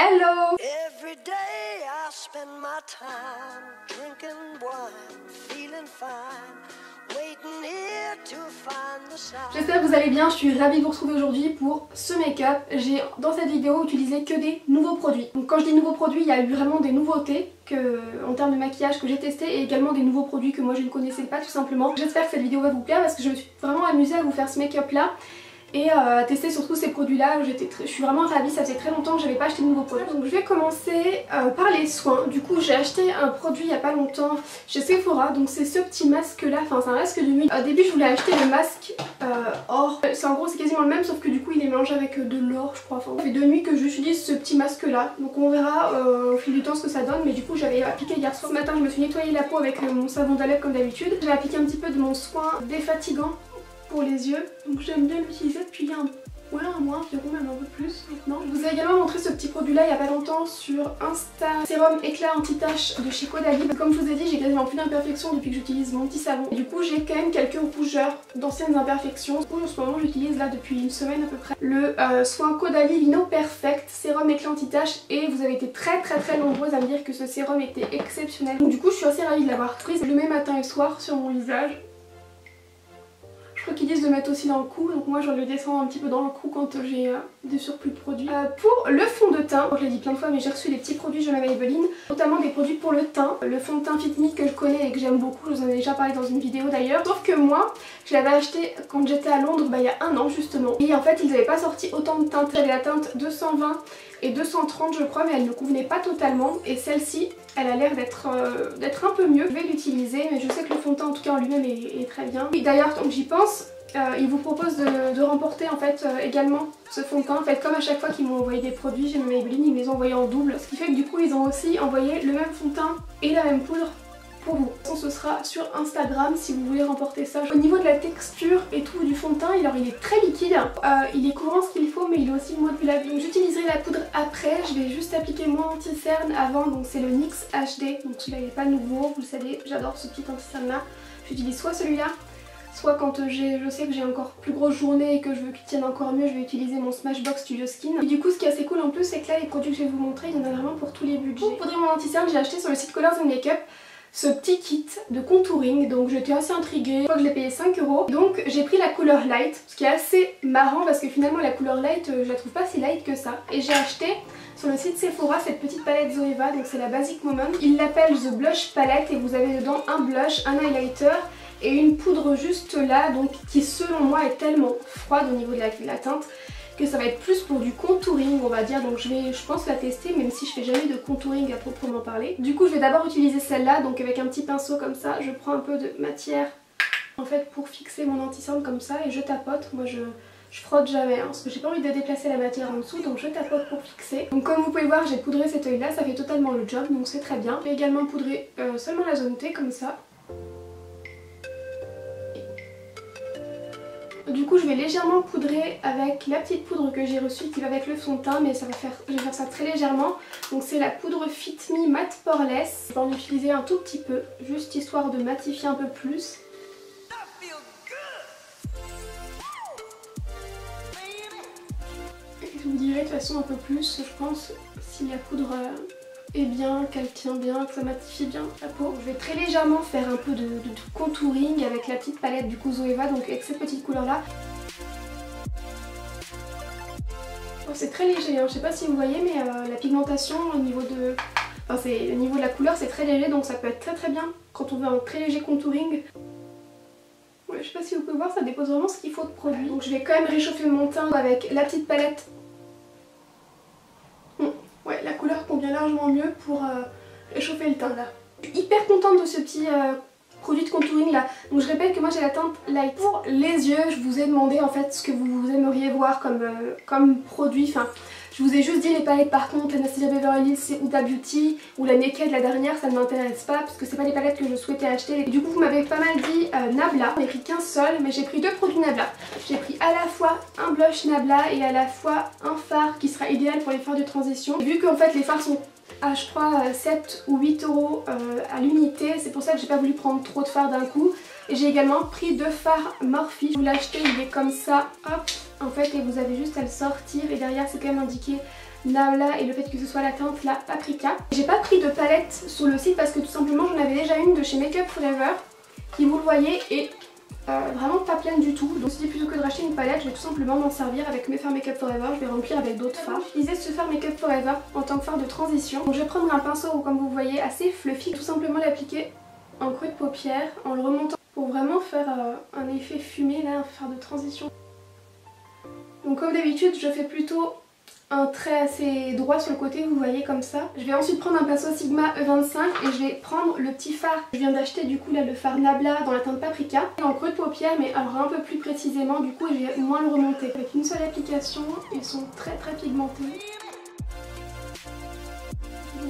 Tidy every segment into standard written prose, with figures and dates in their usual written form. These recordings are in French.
Hello! Every day I spend my time drinking wine, feeling fine, waiting here to find the sign. J'espère que vous allez bien, je suis ravie de vous retrouver aujourd'hui pour ce make-up. J'ai dans cette vidéo utilisé que des nouveaux produits. Donc quand je dis nouveaux produits, il y a eu vraiment des nouveautés en termes de maquillage que j'ai testé et également des nouveaux produits que moi je ne connaissais pas tout simplement. J'espère que cette vidéo va vous plaire parce que je me suis vraiment amusée à vous faire ce make-up là. Et tester surtout ces produits là, je suis vraiment ravie, ça faisait très longtemps que j'avais pas acheté de nouveaux produits. Donc je vais commencer par les soins. Du coup j'ai acheté un produit il y a pas longtemps chez Sephora, donc c'est ce petit masque là, enfin c'est un masque de nuit. Au début je voulais acheter le masque or, en gros c'est quasiment le même sauf que du coup il est mélangé avec de l'or je crois. Enfin, ça fait 2 nuits que j'utilise ce petit masque là, donc on verra au fil du temps ce que ça donne. Mais du coup j'avais appliqué hier soir. Ce matin je me suis nettoyé la peau avec mon savon d'Alep comme d'habitude. J'ai appliqué un petit peu de mon soin défatigant pour les yeux, donc j'aime bien l'utiliser depuis un mois environ, même un peu plus maintenant. Je vous ai également montré ce petit produit là il y a pas longtemps sur Insta, sérum éclat anti-tache de chez Caudalie. Comme je vous ai dit, j'ai quasiment plus d'imperfections depuis que j'utilise mon petit savon. Et du coup j'ai quand même quelques rougeurs d'anciennes imperfections. Du coup en ce moment j'utilise là depuis une semaine à peu près le soin Caudalie Lino Perfect sérum éclat anti-tache, et vous avez été très nombreuses à me dire que ce sérum était exceptionnel. Donc du coup je suis assez ravie de l'avoir prise. Je le mets matin et soir sur mon visage. Je crois qu'ils disent de mettre aussi dans le cou, donc moi je le descends un petit peu dans le cou quand j'ai des surplus de produits. Pour le fond de teint, je l'ai dit plein de fois mais j'ai reçu des petits produits de Maybelline, notamment des produits pour le teint. Le fond de teint Fit Me que je connais et que j'aime beaucoup, je vous en ai déjà parlé dans une vidéo d'ailleurs. Sauf que moi, je l'avais acheté quand j'étais à Londres, il y a un an justement. Et en fait ils n'avaient pas sorti autant de teintes. J'avais la teinte 220 et 230 je crois, mais elle ne convenait pas totalement. Et celle-ci, elle a l'air d'être un peu mieux. Je vais l'utiliser, mais je sais que le fond de teint en tout cas en lui-même est très bien. Et d'ailleurs, tant que j'y pense, ils vous proposent de remporter en fait également ce fond de teint. En fait, comme à chaque fois qu'ils m'ont envoyé des produits chez Maybelline, ils me les ont envoyés en double. Ce qui fait que du coup ils ont aussi envoyé le même fond de teint et la même poudre pour vous. Ce sera sur Instagram si vous voulez remporter ça. Au niveau de la texture et tout du fond de teint, alors il est très liquide, il est couvrant ce qu'il faut, mais il est aussi modulable. Donc j'utiliserai la poudre après, je vais juste appliquer mon anti-cerne avant, donc c'est le NYX HD, donc celui-là il n'est pas nouveau, vous le savez, j'adore ce petit anti-cerne là. J'utilise soit celui-là, soit quand je sais que j'ai encore plus grosse journée et que je veux qu'il tienne encore mieux, je vais utiliser mon Smashbox Studio Skin. Et du coup ce qui est assez cool en plus, c'est que là les produits que je vais vous montrer, il y en a vraiment pour tous les budgets. Pour poudrer mon anti-cerne, j'ai acheté sur le site Colors & Makeup ce petit kit de contouring, donc j'étais assez intriguée. Je crois que je l'ai payé 5 €. Donc j'ai pris la couleur light, ce qui est assez marrant parce que finalement la couleur light, je la trouve pas si light que ça. Et j'ai acheté sur le site Sephora cette petite palette Zoeva, donc c'est la Basic Moment. Il l'appelle The Blush Palette et vous avez dedans un blush, un highlighter et une poudre juste là, donc qui selon moi est tellement froide au niveau de la teinte que ça va être plus pour du contouring on va dire. Donc je pense la tester même si je fais jamais de contouring à proprement parler. Du coup je vais d'abord utiliser celle-là, donc avec un petit pinceau comme ça, je prends un peu de matière en fait pour fixer mon anti-cerne comme ça et je tapote. Moi je frotte jamais parce que j'ai pas envie de déplacer la matière en dessous, donc je tapote pour fixer. Donc comme vous pouvez voir j'ai poudré cet œil là, ça fait totalement le job, donc c'est très bien. J'ai également poudré seulement la zone T comme ça. Du coup je vais légèrement poudrer avec la petite poudre que j'ai reçue qui va avec le fond de teint, mais je vais faire ça très légèrement. Donc c'est la poudre Fit Me Matte Poreless. Je vais en utiliser un tout petit peu, juste histoire de matifier un peu plus. Et je vous dirai de toute façon un peu plus, je pense, si la poudre est bien, qu'elle tient bien, que ça matifie bien la peau. Je vais très légèrement faire un peu de contouring avec la petite palette du coup Zoeva, donc avec cette petite couleur là. Bon, c'est très léger, hein. Je sais pas si vous voyez, mais la pigmentation au niveau de... Enfin, au niveau de la couleur c'est très léger, donc ça peut être très bien quand on veut un très léger contouring. Ouais, je sais pas si vous pouvez voir, ça dépose vraiment ce qu'il faut de produit. Donc je vais quand même réchauffer mon teint avec la petite palette. Ouais, la couleur convient largement mieux pour réchauffer le teint là. Je suis hyper contente de ce petit produit de contouring là. Donc je répète que moi j'ai la teinte light. Pour les yeux, je vous ai demandé en fait ce que vous aimeriez voir comme produit. Enfin, je vous ai juste dit les palettes par contre, l'Anastasia Beverly Hills c'est Huda Beauty ou la Naked la dernière, ça ne m'intéresse pas parce que c'est pas les palettes que je souhaitais acheter. Et du coup vous m'avez pas mal dit Nabla, j'en ai pris qu'un seul mais j'ai pris 2 produits Nabla. J'ai pris à la fois un blush Nabla et à la fois un fard qui sera idéal pour les fards de transition. Et vu qu'en fait les fards sont à je crois 7 ou 8 € à l'unité, c'est pour ça que j'ai pas voulu prendre trop de fards d'un coup. Et j'ai également pris 2 fards Morphe. Vous l'achetez, il est comme ça, hop, en fait, et vous avez juste à le sortir et derrière c'est quand même indiqué Nabla et le fait que ce soit la teinte la Paprika. J'ai pas pris de palette sur le site parce que tout simplement j'en avais déjà une de chez Make Up Forever qui, vous le voyez, est vraiment pas pleine du tout. Donc si plutôt que de racheter une palette, je vais tout simplement m'en servir avec mes fards Make Up Forever. Je vais remplir avec d'autres fards. J'utilisais ce fard Make Up Forever en tant que fard de transition. Donc je vais prendre un pinceau, comme vous voyez, assez fluffy, tout simplement l'appliquer en creux de paupière en le remontant pour vraiment faire un effet fumé là, un fard de transition. Donc comme d'habitude, je fais plutôt un trait assez droit sur le côté, vous voyez, comme ça. Je vais ensuite prendre un pinceau Sigma E25 et je vais prendre le petit fard. Je viens d'acheter du coup là le fard Nabla dans la teinte Paprika, en creux de paupière, mais alors un peu plus précisément, du coup je vais moins le remonter. Avec une seule application, ils sont très pigmentés.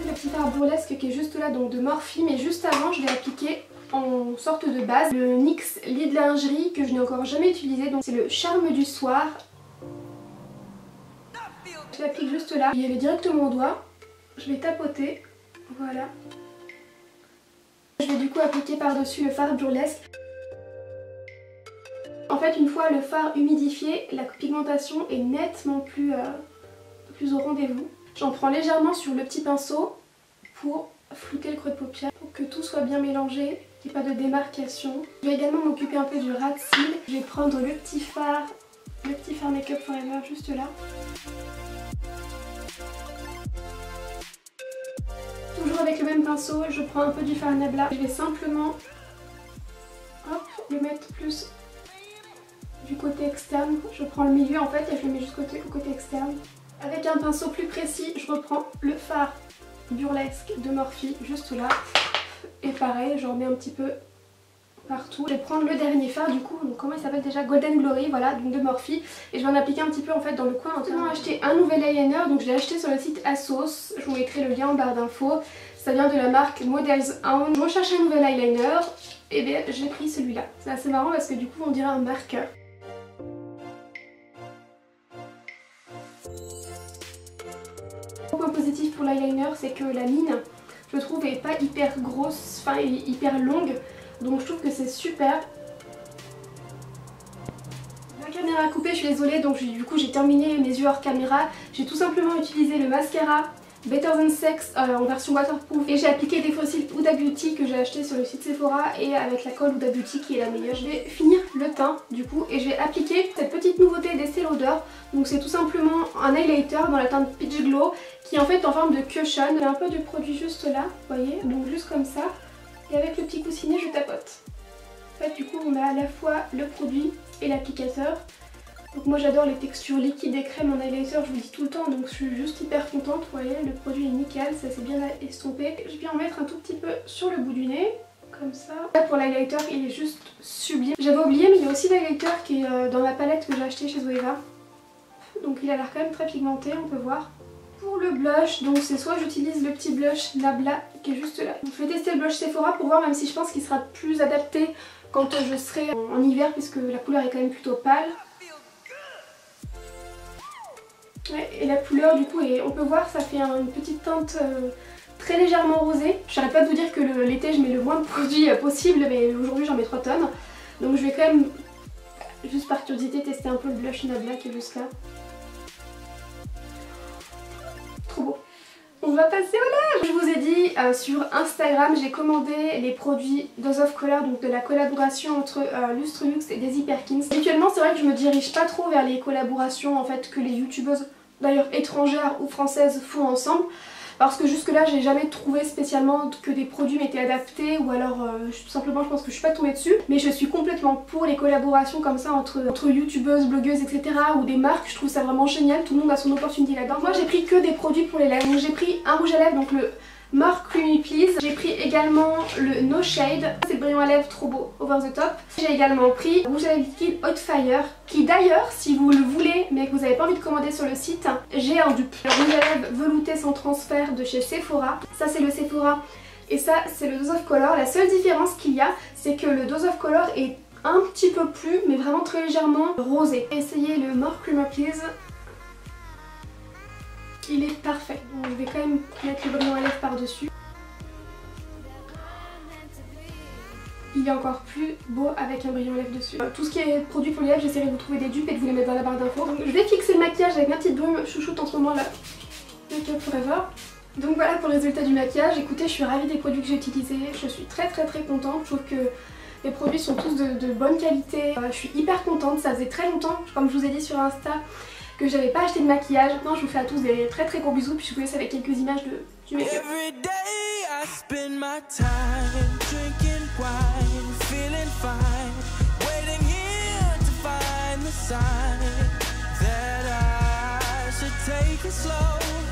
Le petit fard burlesque qui est juste là, donc de Morphe, mais juste avant je vais appliquer en sorte de base le NYX Lid Lingerie que je n'ai encore jamais utilisé, donc c'est le Charme du soir. Je l'applique juste là, il y avait directement au doigt, je vais tapoter, voilà. Je vais du coup appliquer par-dessus le fard burlesque. En fait, une fois le fard humidifié, la pigmentation est nettement plus au rendez-vous. J'en prends légèrement sur le petit pinceau pour flouter le creux de paupière, pour que tout soit bien mélangé, qu'il n'y ait pas de démarcation. Je vais également m'occuper un peu du ras de cils. Je vais prendre le petit fard Make Up Forever juste là. Toujours avec le même pinceau, je prends un peu du fard Nabla. Je vais simplement le mettre plus du côté externe. Je prends le milieu en fait et je le mets juste au côté externe. Avec un pinceau plus précis, je reprends le fard burlesque de Morphe juste là. Et pareil, j'en mets un petit peu partout. Je vais prendre le dernier fard du coup, donc comment il s'appelle déjà, Golden Glory, voilà, donc de Morphe, et je vais en appliquer un petit peu en fait dans le coin. J'ai acheté un nouvel eyeliner, donc je l'ai acheté sur le site Asos, je vous mettrai le lien en barre d'infos. Ça vient de la marque Models Own. Je recherchais un nouvel eyeliner, et bien j'ai pris celui-là. C'est assez marrant parce que du coup on dirait un marqueur. Le point positif pour l'eyeliner, c'est que la mine, je trouve, est pas hyper grosse, enfin hyper longue. Donc je trouve que c'est super. La caméra a coupé, je suis désolée, donc du coup j'ai terminé mes yeux hors caméra. J'ai tout simplement utilisé le mascara Better Than Sex en version waterproof et j'ai appliqué des fossiles Huda Beauty que j'ai acheté sur le site Sephora et avec la colle Huda Beauty qui est la meilleure. Je vais finir le teint du coup et je vais appliquer cette petite nouveauté d'Estée Lauder. Donc c'est tout simplement un highlighter dans la teinte Peach Glow qui est en fait en forme de cushion. J'ai un peu du produit juste là, vous voyez, donc juste comme ça. Et avec le petit coussinet je tapote. En fait du coup on a à la fois le produit et l'applicateur. Donc moi j'adore les textures liquides et crème en highlighter, je vous le dis tout le temps, donc je suis juste hyper contente. Vous voyez, le produit est nickel, ça s'est bien estompé. Je vais en mettre un tout petit peu sur le bout du nez, comme ça. Là pour l'highlighter il est juste sublime. J'avais oublié mais il y a aussi l'highlighter qui est dans la palette que j'ai acheté chez Zoeva. Donc il a l'air quand même très pigmenté, on peut voir. Pour le blush, donc c'est soit j'utilise le petit blush Nabla qui est juste là. Donc je vais tester le blush Sephora pour voir, même si je pense qu'il sera plus adapté quand je serai en hiver puisque la couleur est quand même plutôt pâle. Ouais, et la couleur du coup, on peut voir, ça fait une petite teinte très légèrement rosée. J'arrête pas de vous dire que l'été je mets le moins de produits possible, mais aujourd'hui j'en mets 3 tonnes. Donc je vais quand même, juste par curiosité, tester un peu le blush Nabla qui est juste là. Trop beau. On va passer au lèvres. Je vous ai dit sur Instagram, j'ai commandé les produits Dose of Color, donc de la collaboration entre Lustre Luxe et Daisy Perkins. Habituellement c'est vrai que je me dirige pas trop vers les collaborations en fait que les youtubeuses d'ailleurs étrangères ou françaises font ensemble. Parce que jusque là j'ai jamais trouvé spécialement que des produits m'étaient adaptés ou alors tout simplement je pense que je suis pas tombée dessus. Mais je suis complètement pour les collaborations comme ça entre youtubeuses, blogueuses, etc. ou des marques. Je trouve ça vraiment génial, tout le monde a son opportunité là-dedans. Moi j'ai pris que des produits pour les lèvres. Donc j'ai pris un rouge à lèvres, donc le More Creamy Please. J'ai pris également le No Shade, c'est le brillant à lèvres trop beau, over the top. J'ai également pris le rouge à lèvres liquide Hot Fire, qui d'ailleurs, si vous le voulez mais que vous n'avez pas envie de commander sur le site, j'ai un dupe. Le rouge à lèvres velouté sans transfert de chez Sephora. Ça c'est le Sephora et ça c'est le Dose of Color. La seule différence qu'il y a, c'est que le Dose of Color est un petit peu plus, mais vraiment très légèrement rosé. Essayez le More Creamy Please. Il est parfait. Donc je vais quand même mettre le brillant à lèvres par-dessus. Il est encore plus beau avec un brillant à lèvres dessus. Tout ce qui est produit pour les lèvres, j'essaierai de vous trouver des dupes et de vous les mettre dans la barre d'infos. Donc je vais fixer le maquillage avec ma petite brume chouchoute en ce moment là. Makeup Forever. Donc voilà pour le résultat du maquillage. Écoutez, je suis ravie des produits que j'ai utilisés, je suis très contente. Je trouve que les produits sont tous de bonne qualité. Je suis hyper contente, ça faisait très longtemps, comme je vous ai dit sur Insta, que j'avais pas acheté de maquillage. Maintenant je vous fais à tous des très gros bisous, puis je vous laisse avec quelques images du make-up. Take it slow.